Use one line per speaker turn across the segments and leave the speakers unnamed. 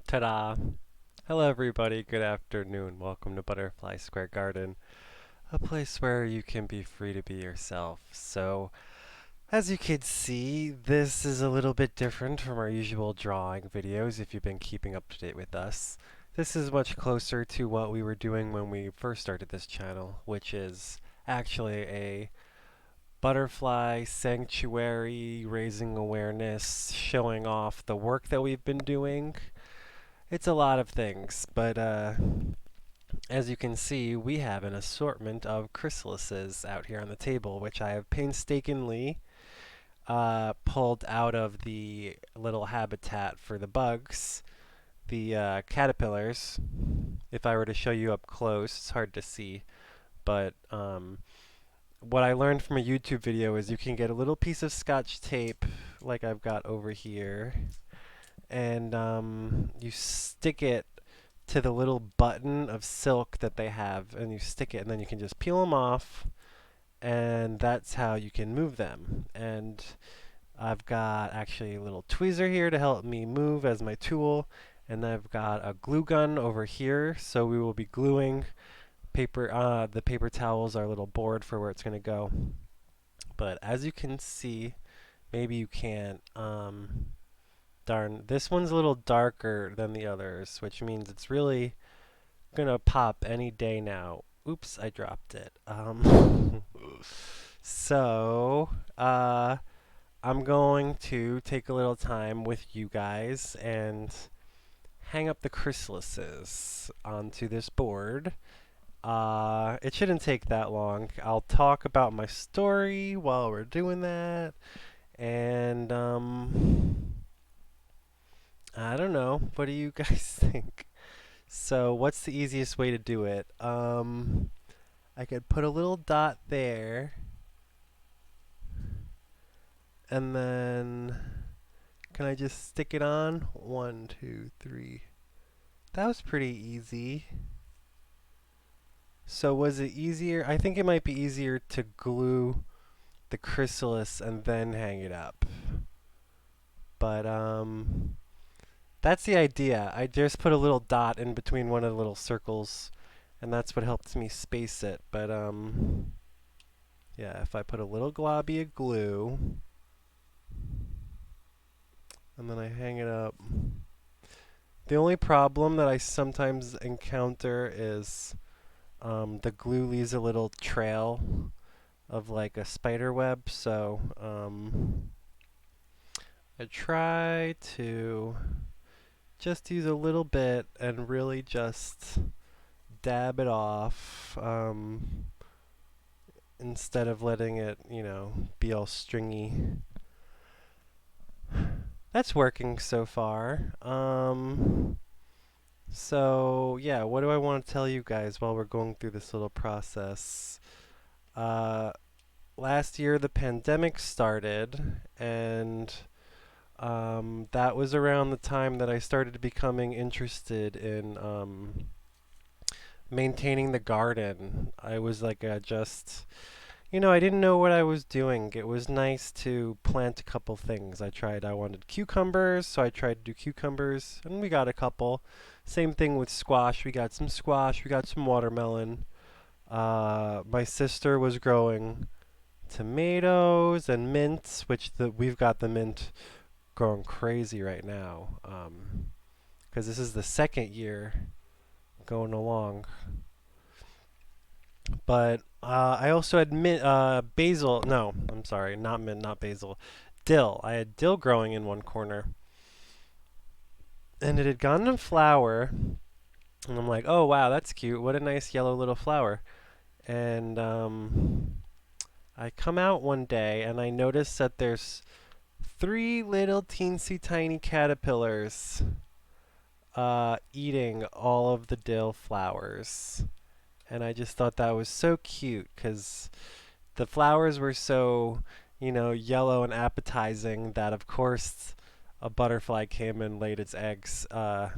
Ta-da! Hello everybody, good afternoon. Welcome to Butterfly Square Garden, a place where you can be free to be yourself. So, as you can see, this is a little bit different from our usual drawing videos if you've been keeping up to date with us. This is much closer to what we were doing when we first started this channel, which is actually a butterfly sanctuary, raising awareness, showing off the work that we've been doing. It's a lot of things, but as you can see, we have an assortment of chrysalises out here on the table, which I have painstakingly pulled out of the little habitat for the bugs, the caterpillars. If I were to show you up close, it's hard to see, but what I learned from a YouTube video is you can get a little piece of Scotch tape, like I've got over here, and you stick it to the little button of silk that they have, and you stick it, and then you can just peel them off, and that's how you can move them. And I've got actually a little tweezer here to help me move as my tool, and I've got a glue gun over here, so we will be gluing the paper towels, our little board for where it's going to go. But as you can see, maybe you can't, darn, this one's a little darker than the others, which means it's really gonna pop any day now. Oops, I dropped it. So, I'm going to take a little time with you guys and hang up the chrysalises onto this board. It shouldn't take that long. I'll talk about my story while we're doing that, and I don't know. What do you guys think? So, what's the easiest way to do it? I could put a little dot there, and then can I just stick it on? One, two, three. That was pretty easy. So was it easier? I think it might be easier to glue the chrysalis and then hang it up. But that's the idea. I just put a little dot in between one of the little circles, and that's what helps me space it. But yeah, if I put a little globby of glue, and then I hang it up. The only problem that I sometimes encounter is the glue leaves a little trail of like a spider web, so I try to just use a little bit and really just dab it off instead of letting it, be all stringy. That's working so far. So yeah, what do I want to tell you guys while we're going through this little process? Last year the pandemic started, and that was around the time that I started becoming interested in maintaining the garden. I was like I didn't know what I was doing. It was nice to plant a couple things. I wanted cucumbers, so I tried to do cucumbers, and we got a couple. Same thing with squash. We got some squash, we got some watermelon. My sister was growing tomatoes and mints, we've got the mint growing crazy right now. Because this is the second year going along. But I also had basil. No, I'm sorry, not mint, not basil. Dill. I had dill growing in one corner, and it had gone to flower. And I'm like, oh wow, that's cute. What a nice yellow little flower. And I come out one day and I notice that there's three little teensy tiny caterpillars eating all of the dill flowers. And I just thought that was so cute because the flowers were so, yellow and appetizing that, of course, a butterfly came and laid its eggs. I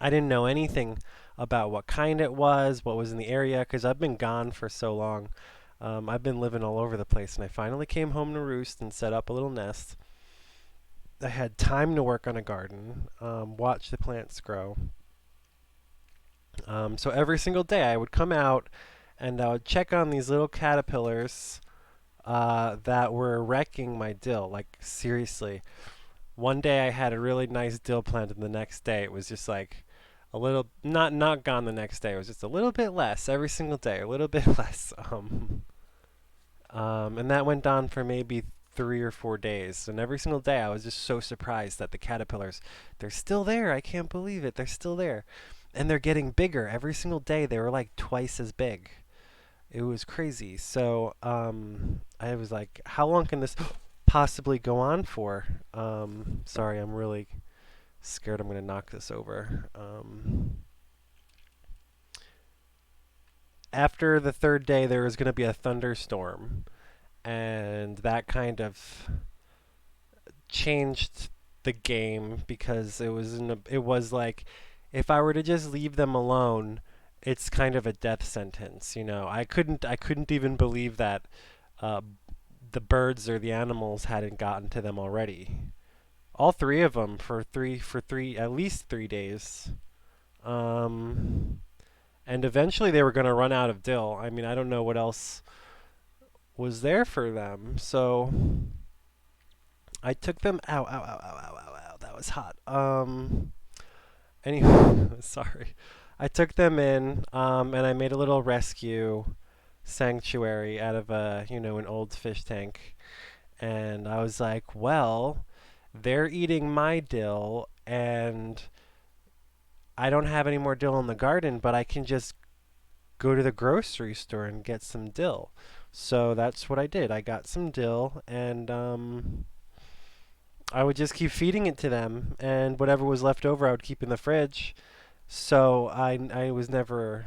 didn't know anything about what kind it was, what was in the area, because I've been gone for so long. I've been living all over the place, and I finally came home to roost and set up a little nest. I had time to work on a garden, watch the plants grow. So every single day I would come out and I would check on these little caterpillars that were wrecking my dill. Like seriously, one day I had a really nice dill plant, and the next day it was just like a little not gone. The next day it was just a little bit less every single day, a little bit less. And that went on for maybe 3 or 4 days. And every single day I was just so surprised that the caterpillars, they're still there. I can't believe it. They're still there. And they're getting bigger. Every single day they were like twice as big. It was crazy. So I was like, how long can this possibly go on for? Sorry, I'm really scared I'm going to knock this over. After the third day, there was going to be a thunderstorm, and that kind of changed the game because it was like if I were to just leave them alone, it's kind of a death sentence. I couldn't even believe that uh, the birds or the animals hadn't gotten to them already. All three of them for at least 3 days. Um, and eventually they were going to run out of dill. I mean, I don't know what else was there for them. So I took them. Ow, ow, ow, ow, ow, ow, ow. That was hot. Anyway, sorry. I took them in, and I made a little rescue sanctuary out of an old fish tank. And I was like, well, they're eating my dill, and I don't have any more dill in the garden, but I can just go to the grocery store and get some dill. So that's what I did. I got some dill, and I would just keep feeding it to them, and whatever was left over, I would keep in the fridge. So I was never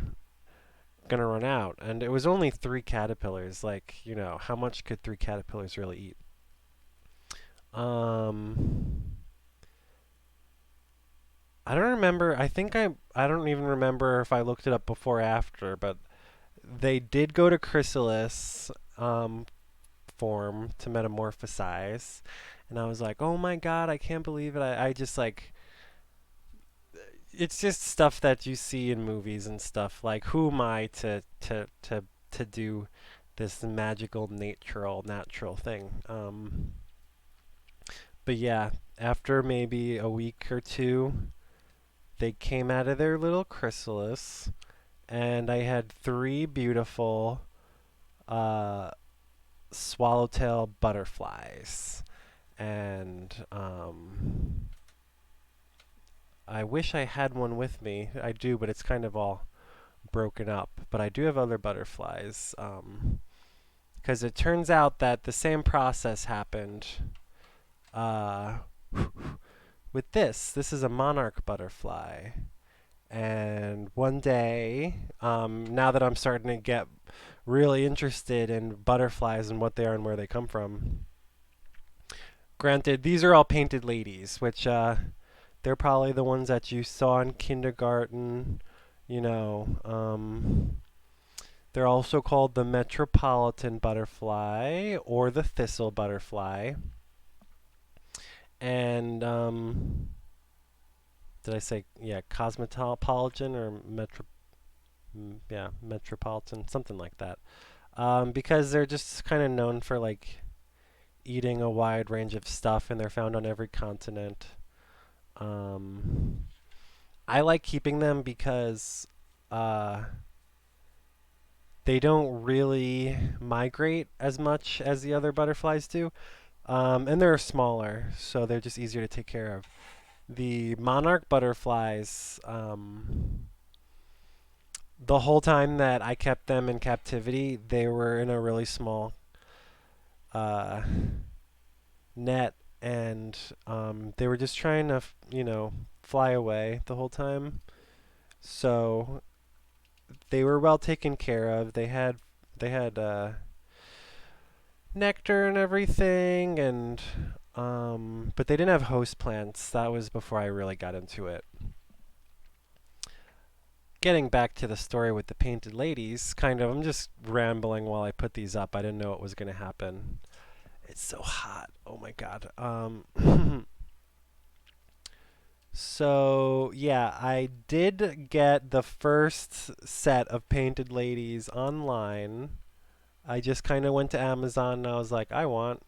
gonna run out, and it was only 3 caterpillars. Like, how much could 3 caterpillars really eat? Um, I don't remember. I don't even remember if I looked it up before or after, but they did go to Chrysalis form to metamorphosize, and I was like, oh my god, I can't believe it. I just like it's just stuff that you see in movies and stuff. Like, who am I to do this magical natural thing? But yeah, after maybe a week or two, they came out of their little chrysalis, and I had 3 beautiful uh, swallowtail butterflies. And I wish I had one with me. I do, but it's kind of all broken up. But I do have other butterflies. Because it turns out that the same process happened uh, with this. This is a monarch butterfly. And one day, now that I'm starting to get really interested in butterflies and what they are and where they come from, granted, these are all painted ladies, which they're probably the ones that you saw in kindergarten. You know, they're also called the metropolitan butterfly or the thistle butterfly. And did I say cosmopolitan or metropolitan, something like that? Because they're just kind of known for like eating a wide range of stuff, and they're found on every continent. Um, I like keeping them because uh, they don't really migrate as much as the other butterflies do, and they're smaller, so they're just easier to take care of. The monarch butterflies, the whole time that I kept them in captivity, they were in a really small uh, net, and they were just trying to, fly away the whole time. So they were well taken care of. They had nectar and everything, and but they didn't have host plants. That was before I really got into it. Getting back to the story with the painted ladies, I'm just rambling while I put these up. I didn't know what was going to happen. It's so hot. Oh my god. So, yeah, I did get the first set of painted ladies online. I just kind of went to Amazon and I was like, I want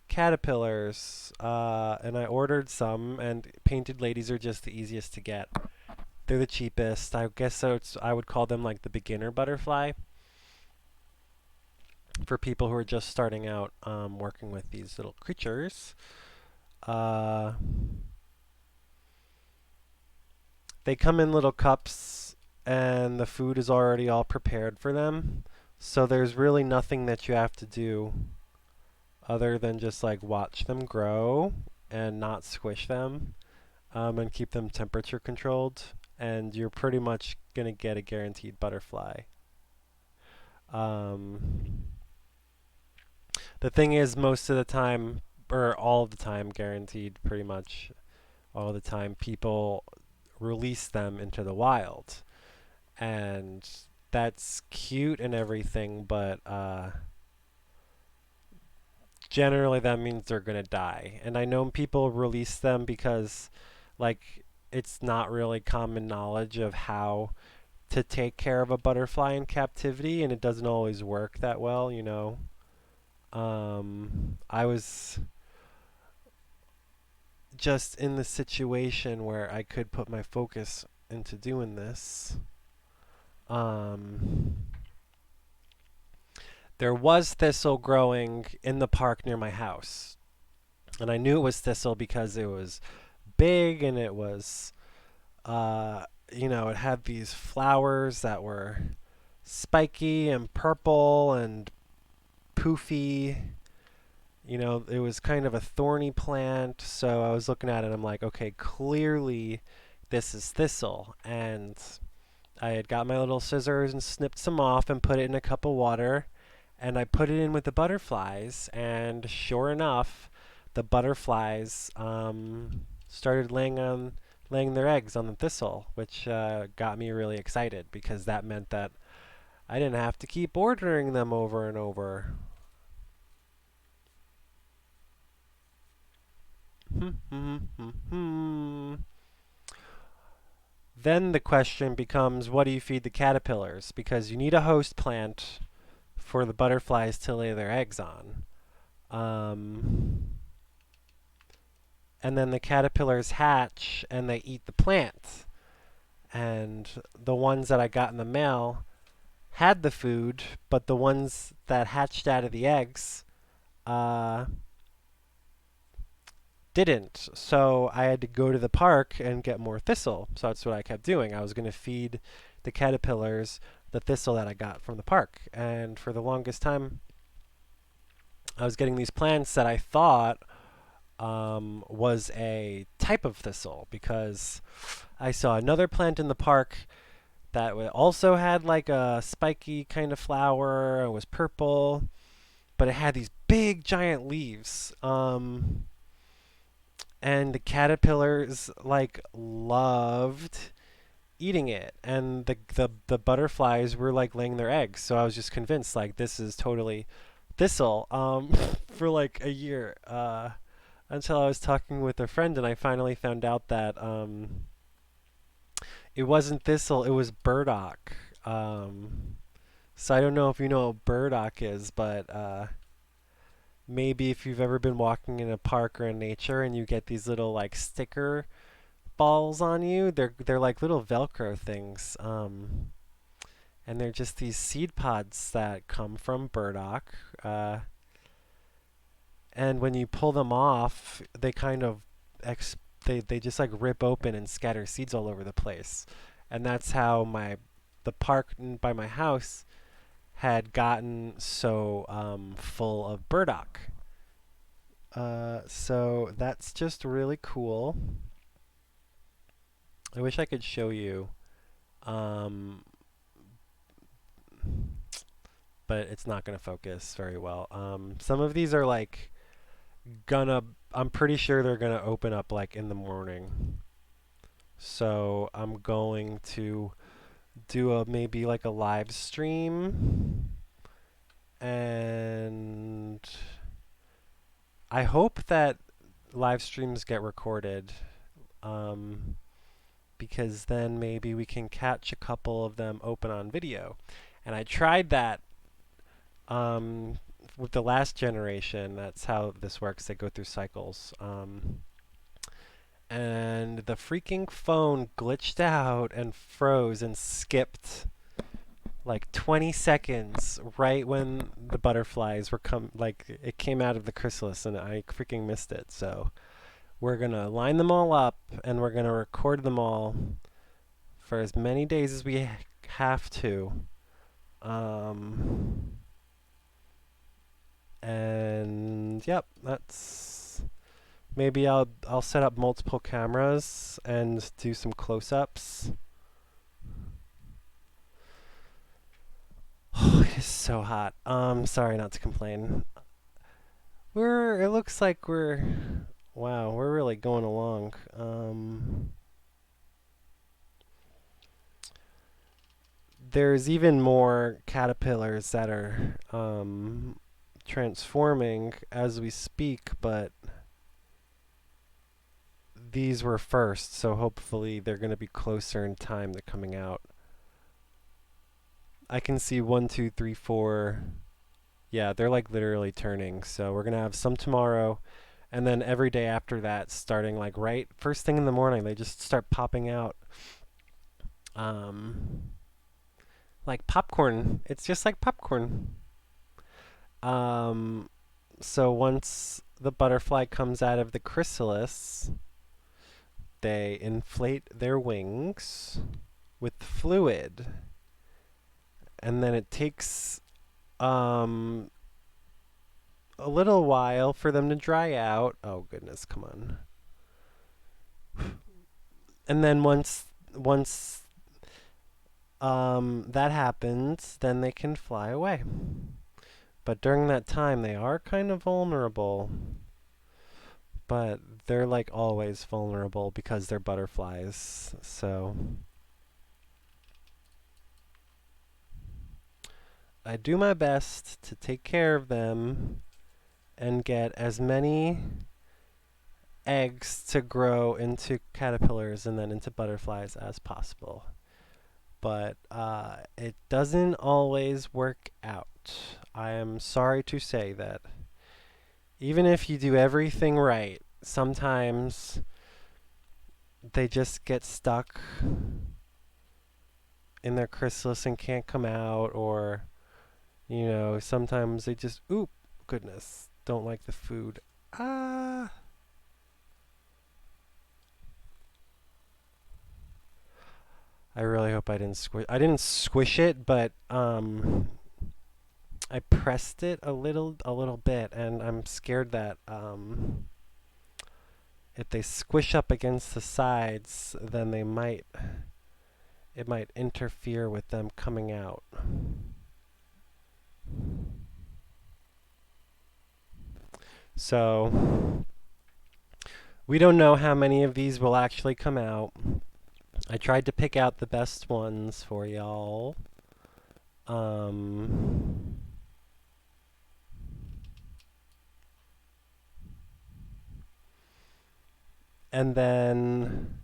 caterpillars. And I ordered some, and painted ladies are just the easiest to get. They're the cheapest. I guess so I would call them like the beginner butterfly for people who are just starting out working with these little creatures. Uh, they come in little cups, and the food is already all prepared for them. So there's really nothing that you have to do other than just like watch them grow and not squish them, and keep them temperature controlled. And you're pretty much going to get a guaranteed butterfly. Um, the thing is, most of the time, or all of the time, guaranteed pretty much all the time, people release them into the wild. And that's cute and everything, but generally that means they're going to die. And I know people release them because, like, it's not really common knowledge of how to take care of a butterfly in captivity, and it doesn't always work that well, you know. I was just in the situation where I could put my focus into doing this. Um, there was thistle growing in the park near my house. And I knew it was thistle because it was big and it was, it had these flowers that were spiky and purple and poofy. You know, it was kind of a thorny plant. So I was looking at it, I'm like, okay, clearly this is thistle. And I had got my little scissors and snipped some off and put it in a cup of water. And I put it in with the butterflies. And sure enough, the butterflies started laying their eggs on the thistle, which got me really excited because that meant that I didn't have to keep ordering them over and over. Then the question becomes, what do you feed the caterpillars? Because you need a host plant for the butterflies to lay their eggs on. Um, and then the caterpillars hatch and they eat the plant. And the ones that I got in the mail had the food, but the ones that hatched out of the eggs uh, didn't. So I had to go to the park and get more thistle. So that's what I kept doing. I was going to feed the caterpillars the thistle that I got from the park. And for the longest time, I was getting these plants that I thought was a type of thistle because I saw another plant in the park that also had like a spiky kind of flower. It was purple, but it had these big giant leaves. And the caterpillars like loved eating it, and the butterflies were like laying their eggs. So I was just convinced like this is totally thistle for like a year until I was talking with a friend and I finally found out that it wasn't thistle, it was burdock. So I don't know if you know what burdock is, but maybe if you've ever been walking in a park or in nature and you get these little like sticker balls on you, they're like little Velcro things. And they're just these seed pods that come from burdock. And when you pull them off, they kind of they just like rip open and scatter seeds all over the place. And that's how the park by my house had gotten so full of burdock. So that's just really cool. I wish I could show you, um, but it's not going to focus very well. Some of these are like gonna, I'm pretty sure they're gonna open up like in the morning. So I'm going to do a maybe like a live stream, and I hope that live streams get recorded. because then maybe we can catch a couple of them open on video. And I tried that um, with the last generation. That's how this works. They go through cycles. And the freaking phone glitched out and froze and skipped like 20 seconds right when the butterflies were like it came out of the chrysalis and I freaking missed it. So we're going to line them all up and we're going to record them all for as many days as we have to. And yep, that's maybe I'll set up multiple cameras and do some close-ups. Oh, it is so hot. Sorry not to complain. It looks like wow, we're really going along. There's even more caterpillars that are transforming as we speak, but these were first, so hopefully they're going to be closer in time to coming out. I can see 1, 2, 3, 4. Yeah, they're like literally turning. So we're going to have some tomorrow, and then every day after that, starting like right first thing in the morning, they just start popping out. Like popcorn. It's just like popcorn. So once the butterfly comes out of the chrysalis, they inflate their wings with fluid. And then it takes a little while for them to dry out. Oh goodness, come on. And then once that happens, then they can fly away. But during that time, they are kind of vulnerable. But they're like always vulnerable because they're butterflies. So I do my best to take care of them and get as many eggs to grow into caterpillars and then into butterflies as possible. But it doesn't always work out. I am sorry to say that. Even if you do everything right, sometimes they just get stuck in their chrysalis and can't come out, or, sometimes they just, oop, goodness, don't like the food. Ah. I really hope I didn't squish it, but I pressed it a little bit, and I'm scared that if they squish up against the sides, then it might interfere with them coming out. So we don't know how many of these will actually come out. I tried to pick out the best ones for y'all. And then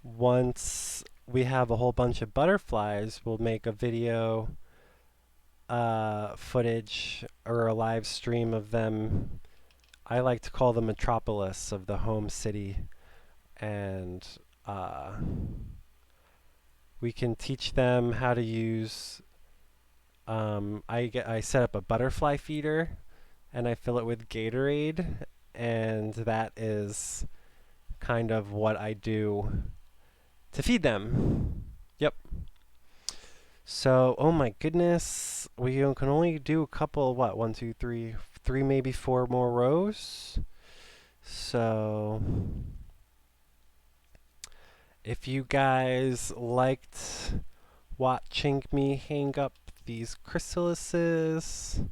once we have a whole bunch of butterflies, we'll make a video footage or a live stream of them. I like to call the metropolis of the home city, and we can teach them how to use. I set up a butterfly feeder, and I fill it with Gatorade, and that is kind of what I do to feed them. Yep. So, oh my goodness, we can only do a couple, what, 1, 2, 3, maybe 4 more rows. So, if you guys liked watching me hang up these chrysalises,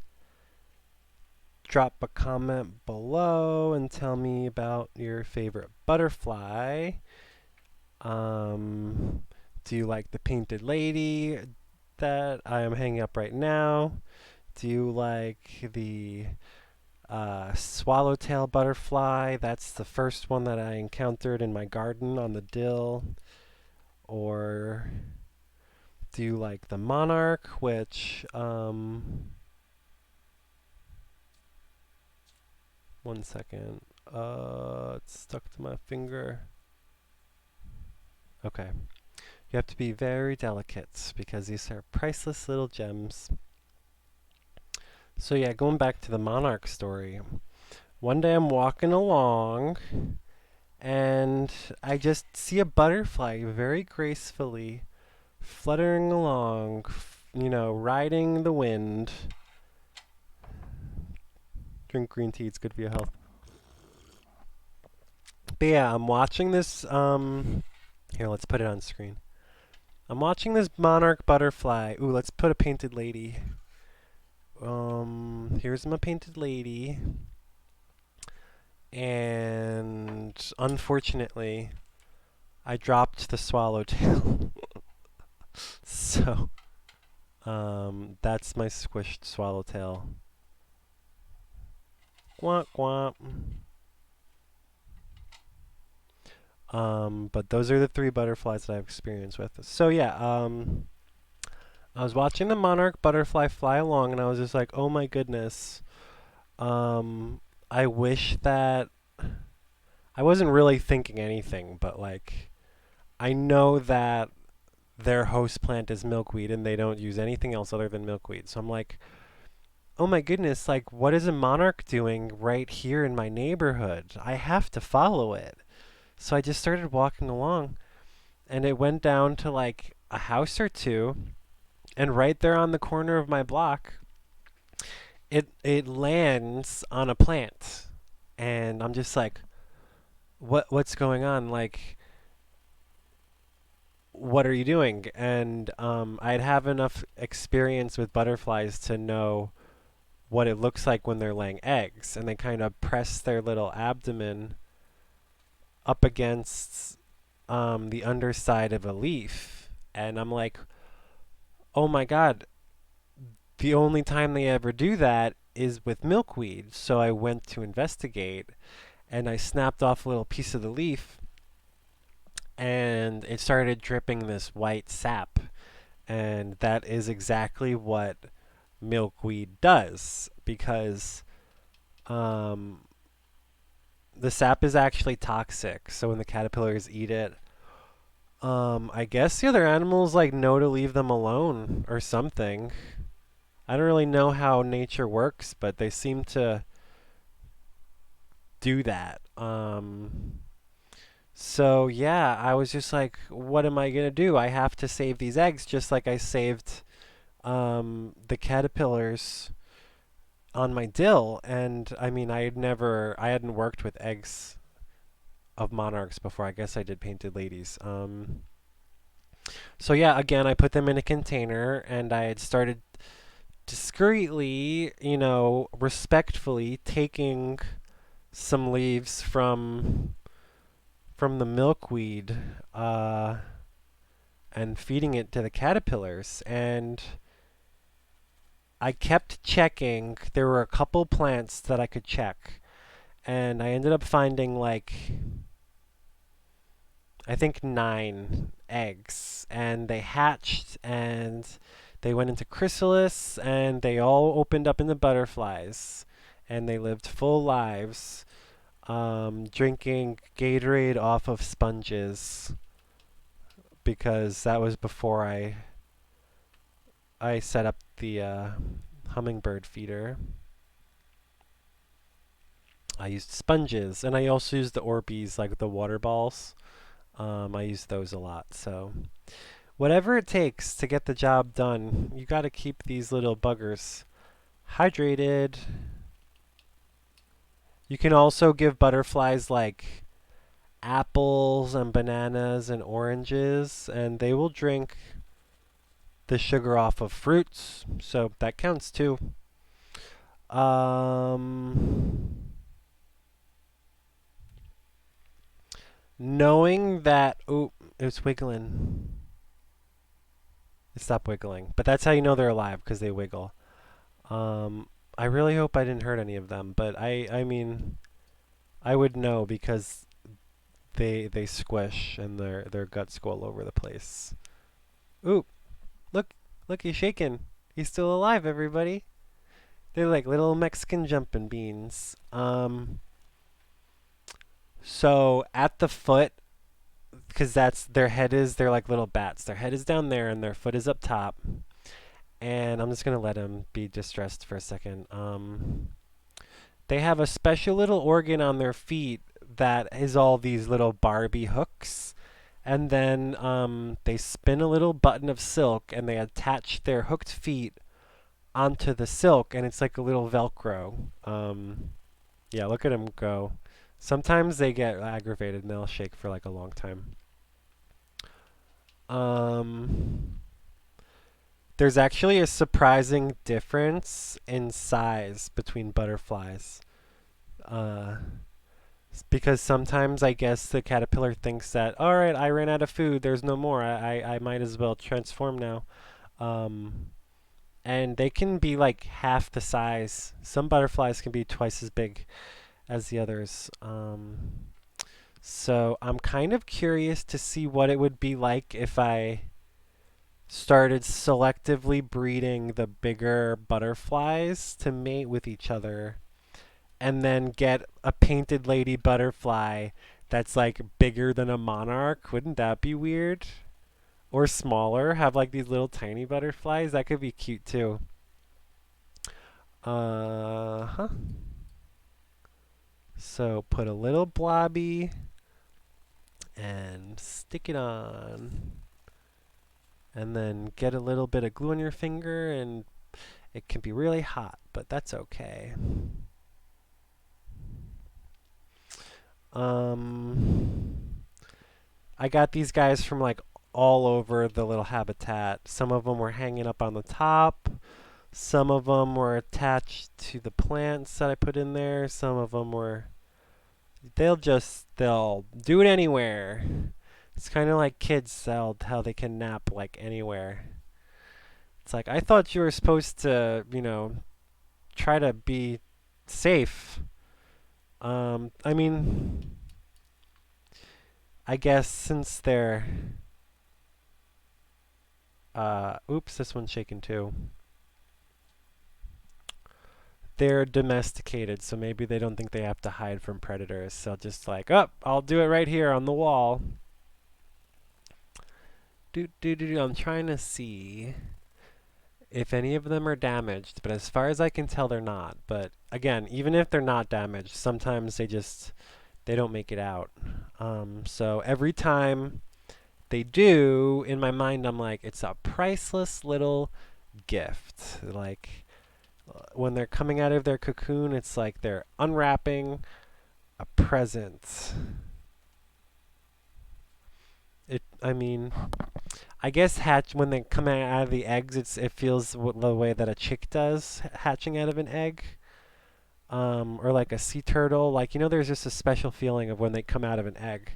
drop a comment below and tell me about your favorite butterfly. Do you like the painted lady that I am hanging up right now? Do you like the Swallowtail butterfly, that's the first one that I encountered in my garden on the dill. Or do you like the monarch, which, one second. It's stuck to my finger. Okay. You have to be very delicate because these are priceless little gems. So yeah, going back to the monarch story. One day I'm walking along and I just see a butterfly very gracefully fluttering along, riding the wind. Drink green tea, it's good for your health. But yeah, I'm watching this, here, let's put it on screen. I'm watching this monarch butterfly. Ooh, let's put a painted lady. Here's my painted lady. And unfortunately, I dropped the swallowtail. So, that's my squished swallowtail. Gwomp gwomp. But those are the three butterflies that I've experienced with. So yeah, I was watching the monarch butterfly fly along, and I was just like, oh my goodness. I wish that I wasn't really thinking anything, but like, I know that their host plant is milkweed, and they don't use anything else other than milkweed. So I'm like, oh my goodness, like, what is a monarch doing right here in my neighborhood? I have to follow it. So I just started walking along, and it went down to like a house or two, and right there on the corner of my block, it lands on a plant, and I'm just like, what's going on? Like, what are you doing? And I'd have enough experience with butterflies to know what it looks like when they're laying eggs, and they kind of press their little abdomen up against the underside of a leaf, and I'm like, oh my god, the only time they ever do that is with milkweed. So I went to investigate, and I snapped off a little piece of the leaf, and it started dripping this white sap. And that is exactly what milkweed does, because um, the sap is actually toxic. So when the caterpillars eat it, I guess the other animals like know to leave them alone or something. I don't really know how nature works, but they seem to do that. So yeah, I was just like, what am I gonna do? I have to save these eggs, just like I saved the caterpillars on my dill. And I mean, I hadn't worked with eggs of monarchs before. I guess I did painted ladies. So yeah, again, I put them in a container, and I had started discreetly, respectfully taking some leaves from the milkweed and feeding it to the caterpillars. And I kept checking. There were a couple plants that I could check, and I ended up finding like I think 9 eggs, and they hatched, and they went into chrysalis, and they all opened up into butterflies, and they lived full lives, drinking Gatorade off of sponges, because that was before I set up the hummingbird feeder. I used sponges, and I also used the Orbeez, like the water balls. I use those a lot. So whatever it takes to get the job done, you got to keep these little buggers hydrated. You can also give butterflies like apples and bananas and oranges, and they will drink the sugar off of fruits, so that counts too. Knowing that, oh, it's wiggling. It stopped wiggling, but that's how you know they're alive, because they wiggle. I really hope I didn't hurt any of them, but I mean, I would know because they squish and their guts go all over the place. Ooh, look, look, he's shaking. He's still alive, everybody. They're like little Mexican jumping beans. So at the foot, because that's their head is, they're like little bats. Their head is down there and their foot is up top. And I'm just gonna let him be distressed for a second. They have a special little organ on their feet that is all these little Barbie hooks. And then they spin a little button of silk and they attach their hooked feet onto the silk, and it's like a little Velcro. Yeah, look at them go. Sometimes they get aggravated and they'll shake for like a long time. Um, there's actually a surprising difference in size between butterflies. Uh, because sometimes I guess the caterpillar thinks that, all right, I ran out of food, there's no more, I might as well transform now. Um, and they can be like half the size. Some butterflies can be twice as big as the others. So I'm kind of curious to see what it would be like if I started selectively breeding the bigger butterflies to mate with each other and then get a painted lady butterfly that's like bigger than a monarch. Wouldn't that be weird? Or smaller, have like these little tiny butterflies. That could be cute too. Huh. So put a little blobby and stick it on. And then get a little bit of glue on your finger, and it can be really hot, but that's okay. I got these guys from like all over the little habitat. Some of them were hanging up on the top. Some of them were attached to the plants that I put in there. Some of them were, they'll do it anywhere. It's kind of like kids, how they can nap like anywhere. It's like, I thought you were supposed to, try to be safe. I mean, I guess since oops, this one's shaking too. They're domesticated, so maybe they don't think they have to hide from predators. So just like, oh, I'll do it right here on the wall. I'm trying to see if any of them are damaged, but as far as I can tell, they're not. But again, even if they're not damaged, sometimes they don't make it out. So every time they do, in my mind, I'm like, it's a priceless little gift. Like when they're coming out of their cocoon, it's like they're unwrapping a present. I mean, I guess when they come out of the eggs, it feels the way that a chick does hatching out of an egg. Or like a sea turtle. Like, there's just a special feeling of when they come out of an egg.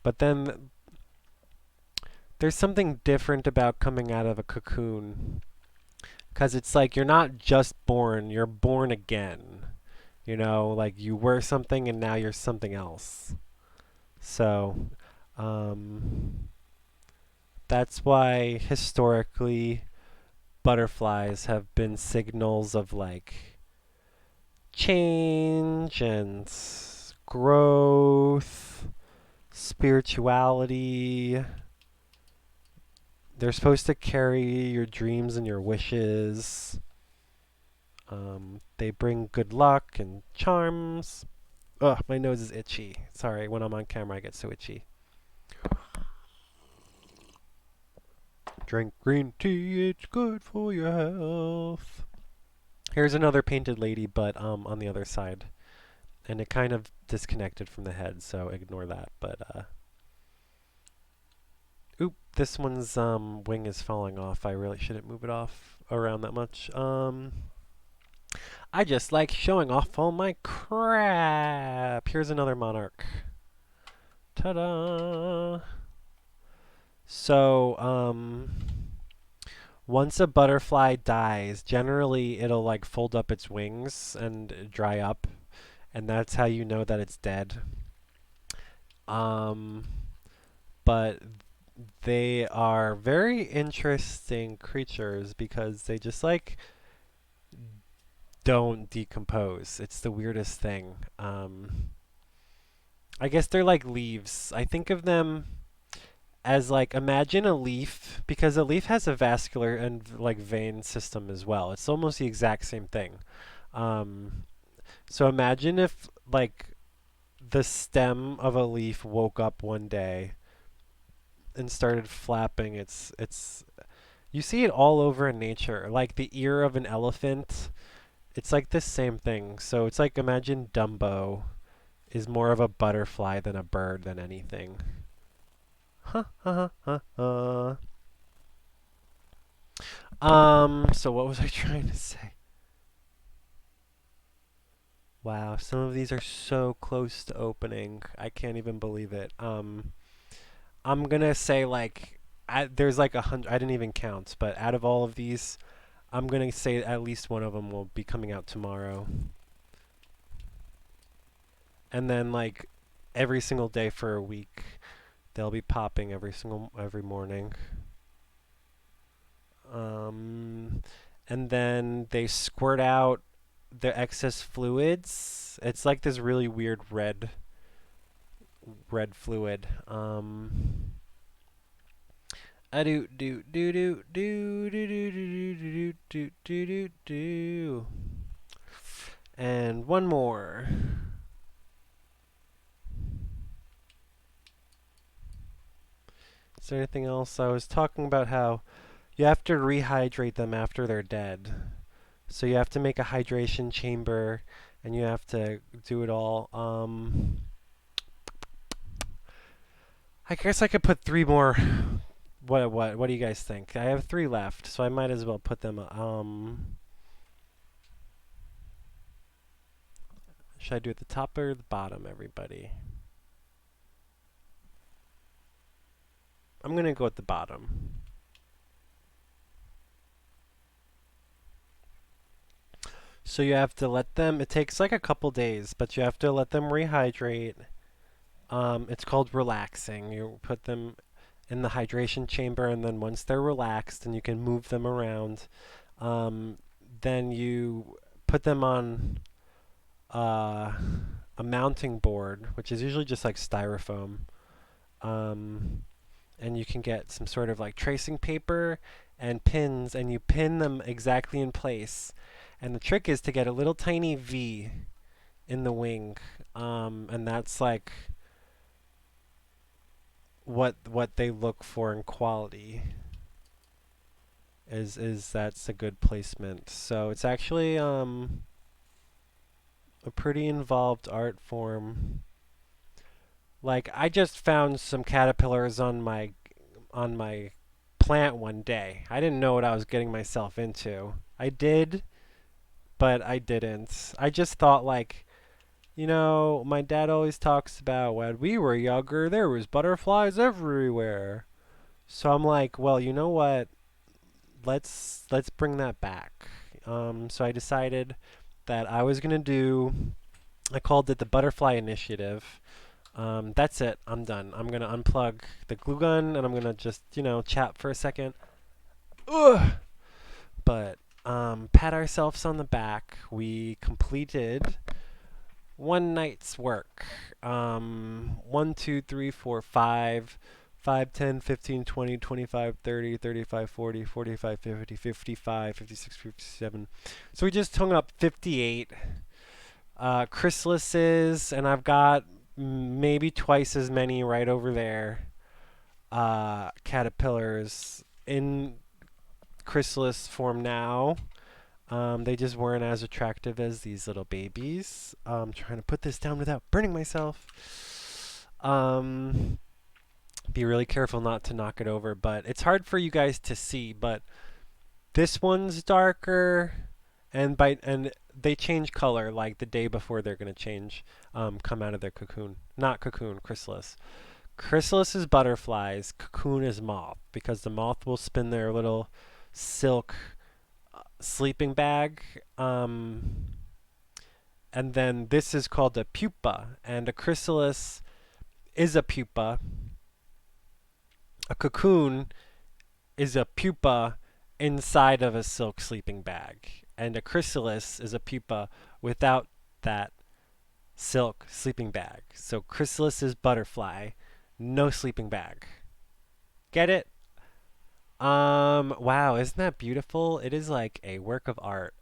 But then there's something different about coming out of a cocoon. Because it's like you're not just born, you're born again. Like you were something and now you're something else. So, that's why historically butterflies have been signals of like change and growth, spirituality. They're supposed to carry your dreams and your wishes. They bring good luck and charms. Ugh, my nose is itchy. Sorry, when I'm on camera I get so itchy. Drink green tea, it's good for your health. Here's another painted lady, but on the other side. And it kind of disconnected from the head, so ignore that. But oop, this one's wing is falling off. I really shouldn't move it off around that much. I just like showing off all my crap. Here's another monarch. Ta-da! So, once a butterfly dies, generally it'll like fold up its wings and dry up, and that's how you know that it's dead. Um, but they are very interesting creatures because they just like don't decompose. It's the weirdest thing. I guess they're like leaves. I think of them as like imagine a leaf because a leaf has a vascular and like vein system as well. It's almost the exact same thing. Um, so imagine if like the stem of a leaf woke up one day and started flapping its you see it all over in nature. Like the ear of an elephant, it's like the same thing. So it's like imagine Dumbo is more of a butterfly than a bird than anything. Huh, huh, huh, huh. So what was I trying to say? Wow, some of these are so close to opening. I can't even believe it. I'm gonna say like there's like 100. I didn't even count, but out of all of these, I'm gonna say at least one of them will be coming out tomorrow, and then like every single day for a week, they'll be popping every morning. Um, and then they squirt out the excess fluids. It's like this really weird red fluid. A do do do do do do do do do do do do do. And one more. Is there anything else? I was talking about how you have to rehydrate them after they're dead. So you have to make a hydration chamber, and you have to do it all. I guess I could put three more. What do you guys think? I have three left, so I might as well put them. Should I do it at the top or the bottom, everybody? I'm gonna go at the bottom. So you have to let them. It takes like a couple days, but you have to let them rehydrate. It's called relaxing. You put them in the hydration chamber, and then once they're relaxed and you can move them around, um, then you put them on uh, a mounting board, which is usually just like styrofoam. Um, and you can get some sort of like tracing paper and pins, and you pin them exactly in place. And the trick is to get a little tiny V in the wing, and that's like what they look for in quality. Is that's a good placement. So it's actually a pretty involved art form. Like I just found some caterpillars on my plant one day. I didn't know what I was getting myself into. I did, but I didn't. I just thought like, my dad always talks about when we were younger, there was butterflies everywhere. So I'm like, well, you know what? Let's bring that back. So I decided that I was gonna do. I called it the Butterfly Initiative. That's it. I'm done. I'm gonna unplug the glue gun and I'm gonna just chat for a second. Ugh. But pat ourselves on the back. We completed one night's work. 1, 2, 3, 4, 5, 5, 10, 15, 20, 25, 30, 35, 40, 45, 50, 55, 56, 57. So we just hung up 58 chrysalises, and I've got maybe twice as many right over there caterpillars in chrysalis form now. They just weren't as attractive as these little babies. I'm trying to put this down without burning myself. Be really careful not to knock it over, but it's hard for you guys to see, but this one's darker, and they change color like the day before they're going to change, come out of their cocoon. Not cocoon, chrysalis. Chrysalis is butterflies, cocoon is moth, because the moth will spin their little silk sleeping bag. And then this is called a pupa, and a chrysalis is a pupa. A cocoon is a pupa inside of a silk sleeping bag, and a chrysalis is a pupa without that silk sleeping bag. So chrysalis is butterfly, no sleeping bag. Get it? Wow, isn't that beautiful? It is like a work of art.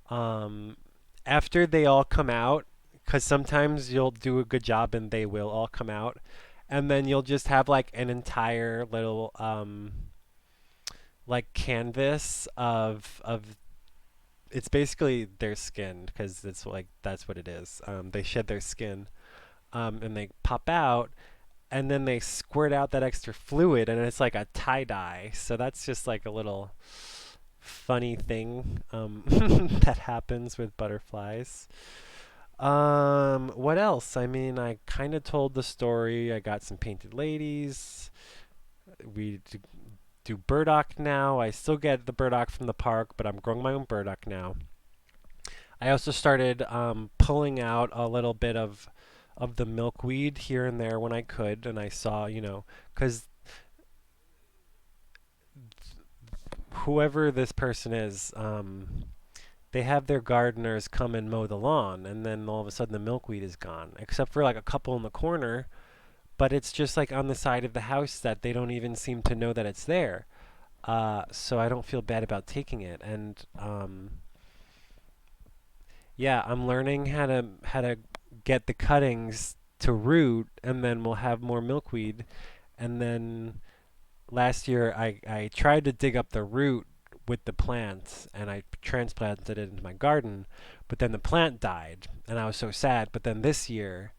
Um, After they all come out, because sometimes you'll do a good job and they will all come out, and then you'll just have like an entire little like canvas of it's basically their skin because it's like that's what it is. They shed their skin and they pop out and then they squirt out that extra fluid and it's like a tie dye. So that's just like a little funny thing that happens with butterflies. What else? I mean, I kind of told the story. I got some painted ladies. We do burdock now. I still get the burdock from the park, but I'm growing my own burdock now. I also started pulling out a little bit of the milkweed here and there when I could, and I saw, because whoever this person is, they have their gardeners come and mow the lawn, and then all of a sudden the milkweed is gone, except for like a couple in the corner, but it's just like on the side of the house that they don't even seem to know that it's there. So I don't feel bad about taking it, and yeah, I'm learning how to get the cuttings to root, and then we'll have more milkweed. And then last year, I tried to dig up the root with the plant, and I transplanted it into my garden, but then the plant died, and I was so sad. But then this year,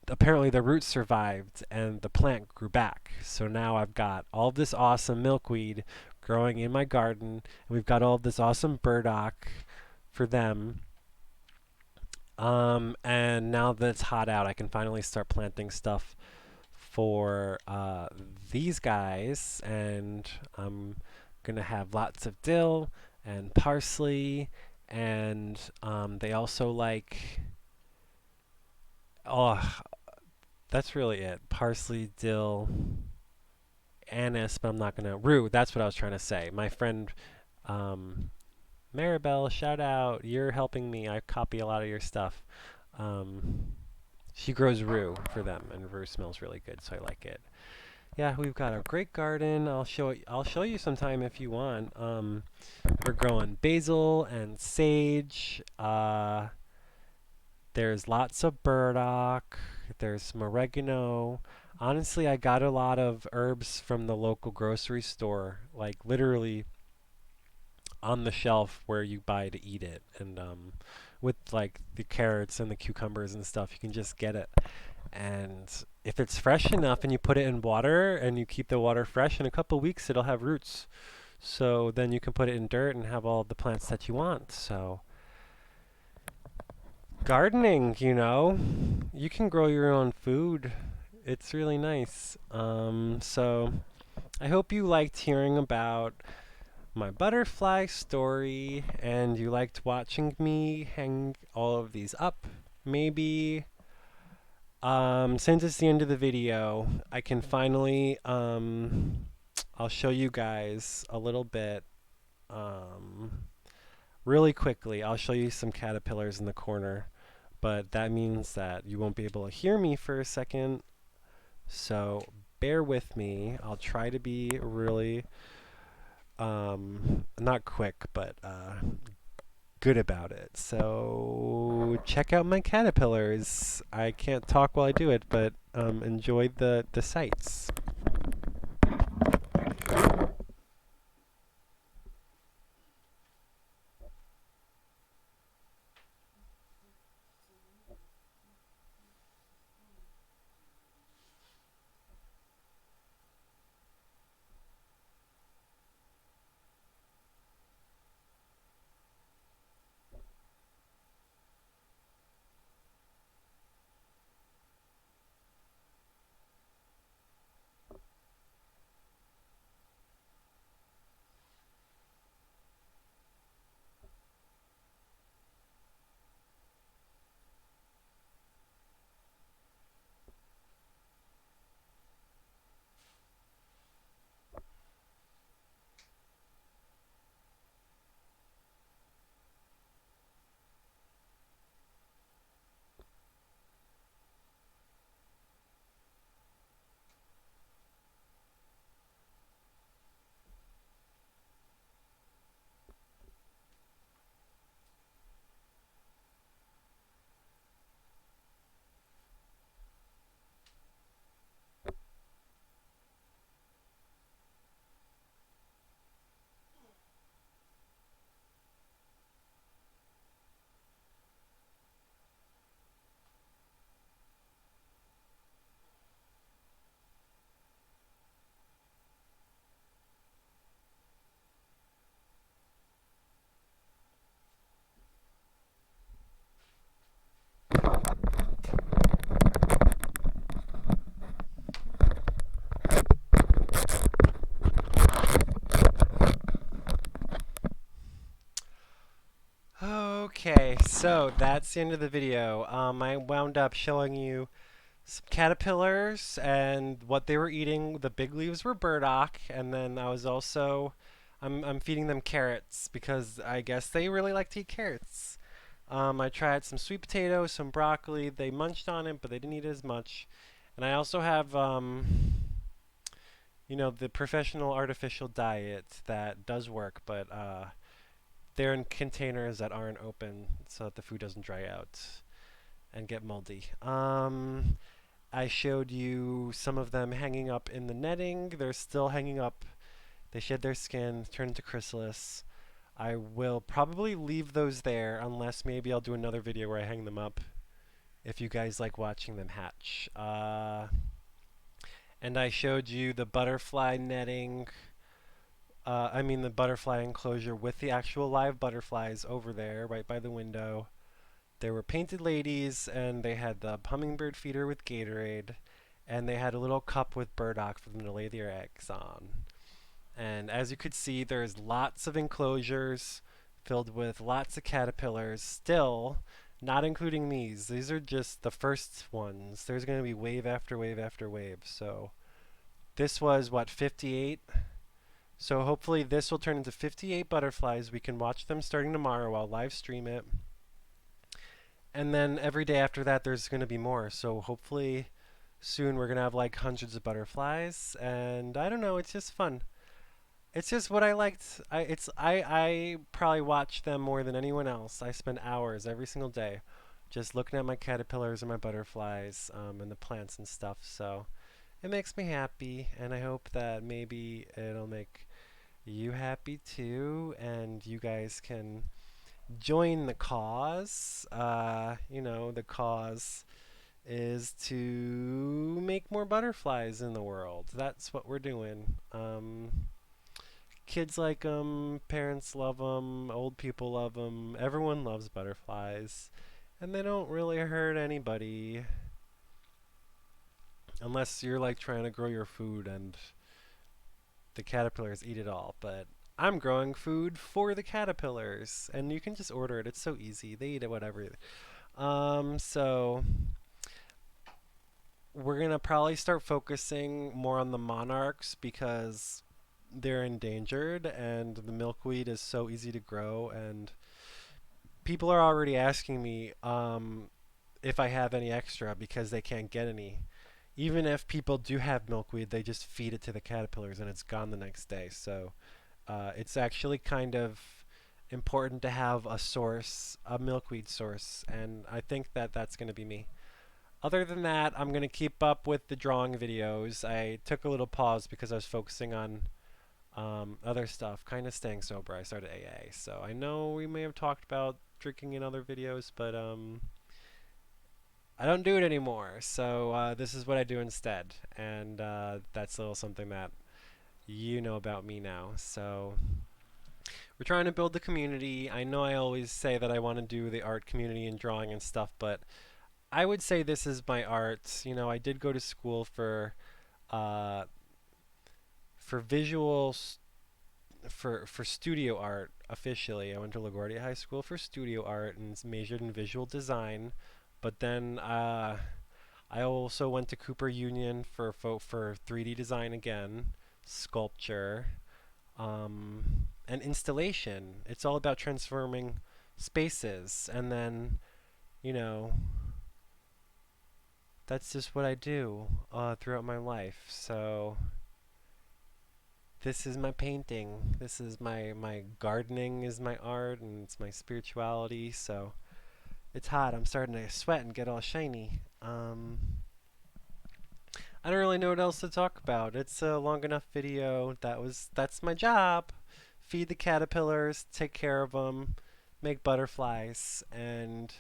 apparently the roots survived, and the plant grew back. So now I've got all this awesome milkweed growing in my garden, and we've got all this awesome burdock for them. And now that it's hot out, I can finally start planting stuff for these guys, and I'm gonna have lots of dill and parsley, and they also like, oh, that's really it. Parsley, dill, anise, but I'm not gonna rue. That's what I was trying to say. My friend um, Maribel, shout out! You're helping me. I copy a lot of your stuff. Um, She grows rue for them, and rue smells really good, so I like it. Yeah, we've got a great garden. I'll show you sometime if you want. We're growing basil and sage. There's lots of burdock. There's some oregano. Honestly, I got a lot of herbs from the local grocery store, like literally on the shelf where you buy to eat it, and with like the carrots and the cucumbers and stuff, you can just get it. And if it's fresh enough and you put it in water and you keep the water fresh, in a couple weeks it'll have roots. So then you can put it in dirt and have all the plants that you want. So gardening, you can grow your own food. It's really nice. So I hope you liked hearing about my butterfly story and you liked watching me hang all of these up. Maybe since it's the end of the video, I can finally I'll show you guys a little bit really quickly. I'll show you some caterpillars in the corner, but that means that you won't be able to hear me for a second. So bear with me. I'll try to be really not quick, but good about it. So check out my caterpillars. I can't talk while I do it, but enjoy the sights. so that's the end of the video. I wound up showing you some caterpillars and what they were eating. The big leaves were burdock, and then I was also I'm feeding them carrots because I guess they really like to eat carrots. I tried some sweet potato, some broccoli. They munched on it, but they didn't eat as much. And I also have the professional artificial diet that does work, but they're in containers that aren't open so that the food doesn't dry out and get moldy. I showed you some of them hanging up in the netting. They're still hanging up. They shed their skin, turn into chrysalis. I will probably leave those there unless maybe I'll do another video where I hang them up if you guys like watching them hatch. And I showed you the butterfly netting. I mean the butterfly enclosure with the actual live butterflies over there right by the window. There were painted ladies, and they had the hummingbird feeder with Gatorade, and they had a little cup with burdock for them to lay their eggs on. And as you could see, there's lots of enclosures filled with lots of caterpillars. Still, not including these. These are just the first ones. There's going to be wave after wave after wave. So this was, what, 58? So hopefully this will turn into 58 butterflies. We can watch them starting tomorrow. I'll live stream it. And then every day after that, there's going to be more. So hopefully soon we're going to have like hundreds of butterflies. And I don't know, it's just fun. It's just what I liked. I probably watch them more than anyone else. I spend hours every single day just looking at my caterpillars and my butterflies and the plants and stuff. So it makes me happy, and I hope that maybe it'll make you happy too, and you guys can join the cause. The cause is to make more butterflies in the world. That's what we're doing. Kids like them, parents love them, old people love them. Everyone loves butterflies, and they don't really hurt anybody unless you're like trying to grow your food and the caterpillars eat it all. But I'm growing food for the caterpillars, and you can just order it. It's so easy. They eat it whatever. So we're gonna probably start focusing more on the monarchs because they're endangered, and the milkweed is so easy to grow. And people are already asking me if I have any extra because they can't get any. Even if people do have milkweed, they just feed it to the caterpillars and it's gone the next day. So it's actually kind of important to have a source, a milkweed source, and I think that that's going to be me. Other than that, I'm going to keep up with the drawing videos. I took a little pause because I was focusing on other stuff, kind of staying sober. I started AA, so I know we may have talked about drinking in other videos, but I don't do it anymore. So this is what I do instead, and that's a little something that you know about me now. So we're trying to build the community. I know I always say that I want to do the art community and drawing and stuff, but I would say this is my art. I did go to school uh, for visual for studio art officially. I went to LaGuardia High School for studio art and majored in visual design. But then I also went to Cooper Union for 3D design again, sculpture, and installation. It's all about transforming spaces, and then you know that's just what I do throughout my life. So this is my painting. This is my gardening is my art, and it's my spirituality. So it's hot. I'm starting to sweat and get all shiny. I don't really know what else to talk about. It's a long enough video. That's my job. Feed the caterpillars, take care of them, make butterflies, and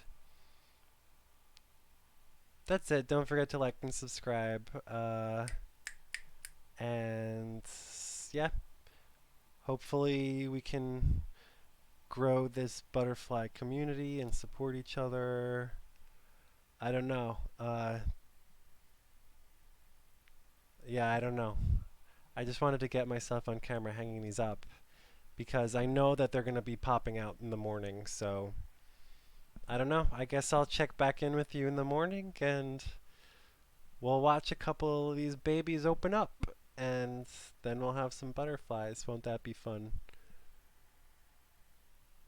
that's it. Don't forget to like and subscribe. And yeah, hopefully we can grow this butterfly community and support each other. I don't know. Yeah, I don't know. I just wanted to get myself on camera hanging these up because I know that they're going to be popping out in the morning, so I don't know. I guess I'll check back in with you in the morning and we'll watch a couple of these babies open up. And then we'll have some butterflies. Won't that be fun?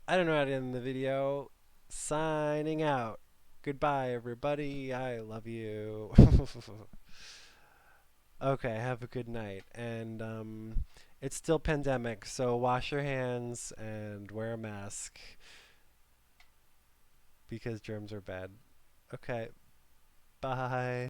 I don't know how to end the video. Signing out. Goodbye, everybody. I love you. Okay, have a good night. And it's still pandemic, so wash your hands and wear a mask because germs are bad. Okay, bye.